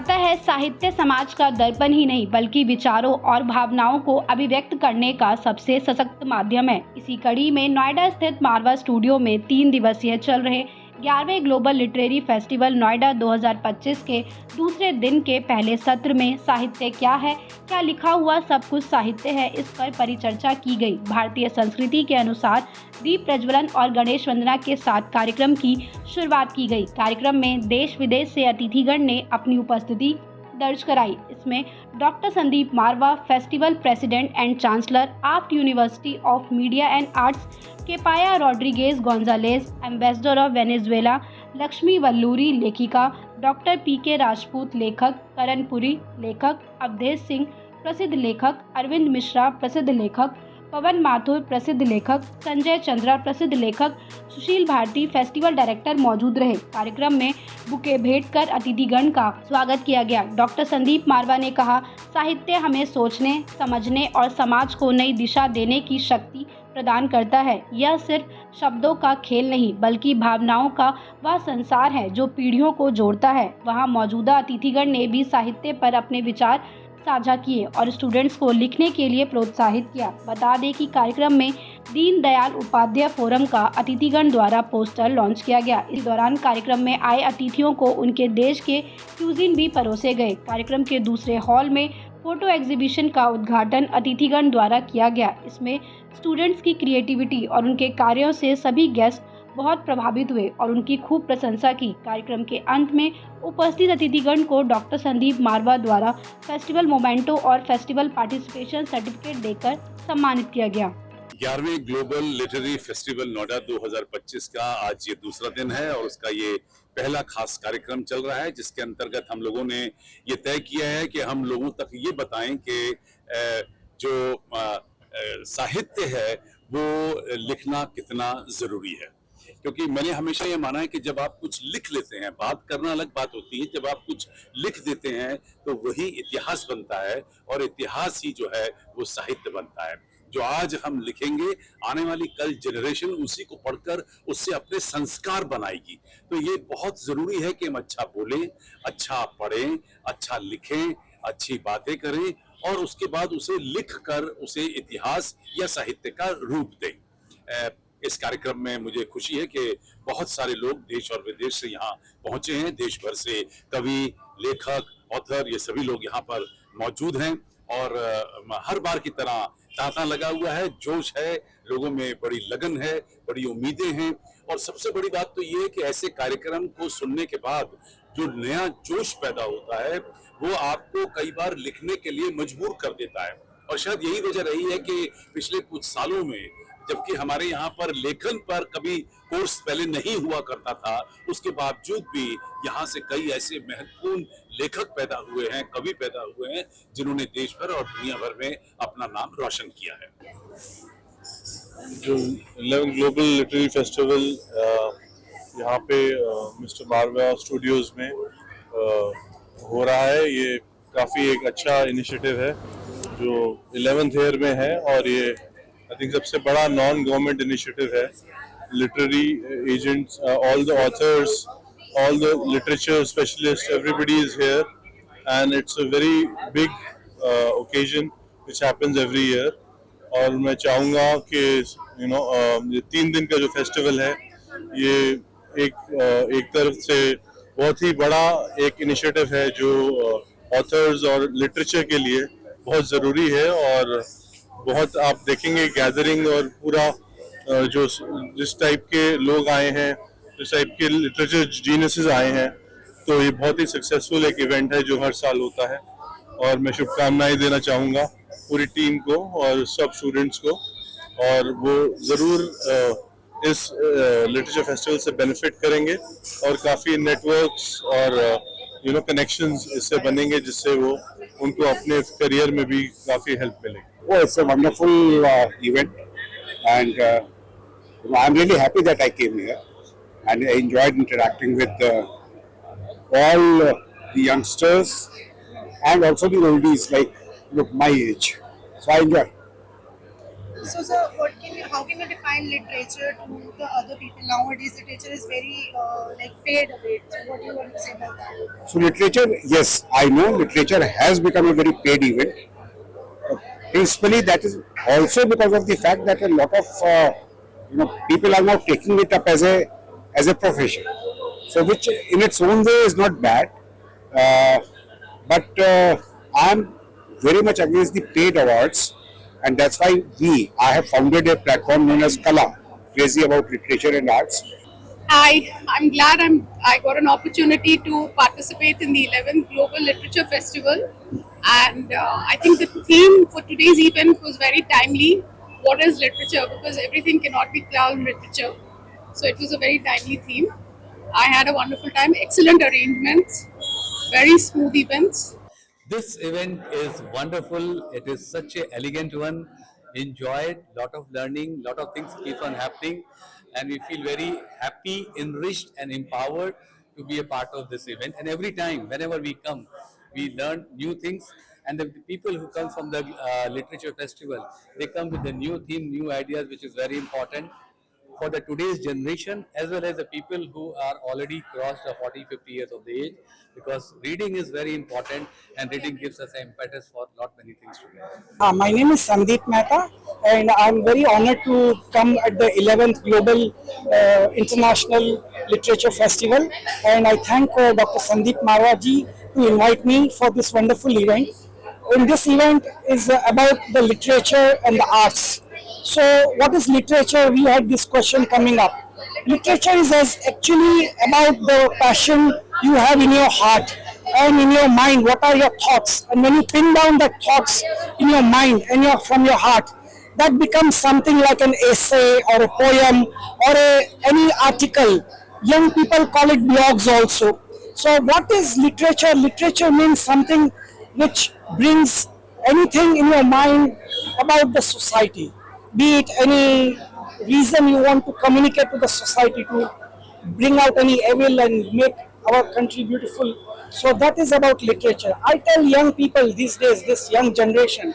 बताता है साहित्य समाज का दर्पण ही नहीं बल्कि विचारों और भावनाओं को अभिव्यक्त करने का सबसे सशक्त माध्यम है। इसी कड़ी में नोएडा स्थित मारवा स्टूडियो में 3 दिवसीय चल रहे 11वें ग्लोबल लिटरेरी फेस्टिवल नोएडा 2025 के दूसरे दिन के पहले सत्र में साहित्य क्या है, क्या लिखा हुआ सब कुछ साहित्य है, इस पर परिचर्चा की गई। भारतीय संस्कृति के अनुसार दीप प्रज्वलन और गणेश वंदना के साथ कार्यक्रम की शुरुआत की गई। कार्यक्रम में देश विदेश से अतिथिगण ने अपनी उपस्थिति दर्ज कराई। इसमें doctor Sandeep Marwah, festival president and chancellor, art university of media and arts, Kepaya Rodriguez Gonzalez, ambassador of Venezuela, Lakshmi Valluri लेखिका, डॉक्टर पीके राजपूत लेखक, करण पुरी लेखक, अवधेश सिंह प्रसिद्ध लेखक, अरविंद मिश्रा प्रसिद्ध लेखक, पवन माथुर प्रसिद्ध लेखक, संजय चंद्रा प्रसिद्ध लेखक, सुशील भारती फेस्टिवल डायरेक्टर मौजूद रहे। कार्यक्रम में बुके भेंट कर अतिथिगण का स्वागत किया गया। डॉक्टर संदीप मारवा ने कहा, साहित्य हमें सोचने, समझने और समाज को नई दिशा देने की शक्ति प्रदान करता है। यह सिर्फ शब्दों का खेल नहीं बल्कि भावनाओं का वह संसार है जो पीढ़ियों को जोड़ता है। वहाँ मौजूदा अतिथिगण ने भी साहित्य पर अपने विचार साझा किए और स्टूडेंट्स को लिखने के लिए प्रोत्साहित किया। बता दें कि कार्यक्रम में दीनदयाल उपाध्याय फोरम का अतिथिगण द्वारा पोस्टर लॉन्च किया गया। इस दौरान कार्यक्रम में आए अतिथियों को उनके देश के क्यूजिन भी परोसे गए। कार्यक्रम के दूसरे हॉल में फोटो एग्जीबिशन का उद्घाटन अतिथिगण द्वारा किया गया। इसमें स्टूडेंट्स की क्रिएटिविटी और उनके कार्यों से सभी गेस्ट बहुत प्रभावित हुए और उनकी खूब प्रशंसा की। कार्यक्रम के अंत में उपस्थित अतिथिगण को डॉक्टर संदीप मारवा द्वारा फेस्टिवल मोमेंटो और फेस्टिवल पार्टिसिपेशन सर्टिफिकेट देकर सम्मानित किया गया। 11वें ग्लोबल लिटरेरी फेस्टिवल नोएडा 2025 का आज ये दूसरा दिन है और उसका ये पहला खास कार्यक्रम चल रहा है, जिसके अंतर्गत हम लोगों ने ये तय किया है कि हम लोगों तक ये बताएं कि जो साहित्य है वो लिखना कितना जरूरी है। क्योंकि मैंने हमेशा ये माना है कि जब आप कुछ लिख लेते हैं, बात करना अलग बात होती है, जब आप कुछ लिख देते हैं तो वही इतिहास बनता है और इतिहास ही जो है वो साहित्य बनता है। जो आज हम लिखेंगे, आने वाली कल जनरेशन उसी को पढ़कर उससे अपने संस्कार बनाएगी। तो ये बहुत जरूरी है कि हम अच्छा बोलें, अच्छा पढ़ें, अच्छा लिखें, अच्छी बातें करें और उसके बाद उसे लिख कर उसे इतिहास या साहित्य का रूप दें। इस कार्यक्रम में मुझे खुशी है कि बहुत सारे लोग देश और विदेश से यहाँ पहुंचे हैं। देश भर से कवि, लेखक, ऑथर, ये सभी लोग यहाँ पर मौजूद हैं और हर बार की तरह तांता लगा हुआ है, जोश है, लोगों में बड़ी लगन है, बड़ी उम्मीदें हैं और सबसे बड़ी बात तो ये है कि ऐसे कार्यक्रम को सुनने के बाद जो नया जोश पैदा होता है वो आपको कई बार लिखने के लिए मजबूर कर देता है। और शायद यही वजह रही है कि पिछले कुछ सालों में जबकि हमारे यहाँ पर लेखन पर कभी कोर्स पहले नहीं हुआ करता था, उसके बावजूद भी यहाँ से कई ऐसे महत्वपूर्ण लेखक पैदा हुए हैं, कवि पैदा हुए हैं, जिन्होंने देश भर और दुनिया भर में अपना नाम रोशन किया है। जो 11 ग्लोबल लिटरेरी फेस्टिवल यहाँ पे मिस्टर मारवा स्टूडियोज में हो रहा है, ये काफ़ी एक अच्छा इनिशिएटिव है जो 11th ईयर में है और ये आई थिंक सबसे बड़ा नॉन गवर्नमेंट इनिशिएटिव है। Literary agents, all the author's, all the literature specialists, everybody is here and it's a very big occasion which happens every year। और मैं चाहूँगा कि ये 3 दिन का जो फेस्टिवल है ये एक तरफ से बहुत ही बड़ा एक इनिशिएटिव है जो ऑथर्स और लिटरेचर के लिए बहुत ज़रूरी है और बहुत आप देखेंगे गैदरिंग और पूरा जो जिस टाइप के लोग आए हैं, जिस टाइप के लिटरेचर जीनियसेस आए हैं, तो ये बहुत ही सक्सेसफुल एक इवेंट है जो हर साल होता है और मैं शुभकामनाएं देना चाहूँगा पूरी टीम को और सब स्टूडेंट्स को और वो ज़रूर इस लिटरेचर फेस्टिवल से बेनिफिट करेंगे और काफ़ी नेटवर्क्स और कनेक्शंस इससे बनेंगे जिससे वो उनको अपने करियर में भी काफ़ी हेल्प मिलेगी। Oh, it's a wonderful event and I'm really happy that I came here and I enjoyed interacting with all the youngsters and also the oldies like my age. So I enjoyed. So, sir, how can you define literature to the other people? Nowadays, literature is very like fade away. So, what do you want to say about that? So literature, yes, I know literature has become a very paid event. Principally, that is also because of the fact that a lot of people are now taking it up as a profession. So which in its own way is not bad, uh, but I am very much against the paid awards, and that's why I have founded a platform known as Kala, Crazy About Literature and Arts. I'm glad I got an opportunity to participate in the 11th Global Literature Festival, and I think the theme for today's event was very timely. What is literature? Because everything cannot be called literature, so it was a very timely theme. I had a wonderful time, excellent arrangements, very smooth events. This event is wonderful. It is such an elegant one. Enjoyed, lot of learning, lot of things keep on happening, and we feel very happy, enriched, and empowered to be a part of this event. And every time, whenever we come, we learn new things. And the people who come from the literature festival, they come with a new theme, new ideas, which is very important for the today's generation, as well as the people who are already crossed the 40-50 years of the age, because reading is very important, and reading gives us impetus for lot many things to learn. My name is Sandeep Mehta, and I'm very honored to come at the 11th Global International Literature Festival, and I thank Dr. Sandeep Marwa ji to invite me for this wonderful event. And this event is about the literature and the arts. So what is literature? We had this question coming up. Literature is actually about the passion you have in your heart and in your mind. What are your thoughts? And when you pin down the thoughts in your mind and from your heart, that becomes something like an essay or a poem or any article. Young people call it blogs also. So what is literature? Literature means something which brings anything in your mind about the society, be it any reason you want to communicate to the society to bring out any evil and make our country beautiful. So that is about literature. I tell young people these days, this young generation,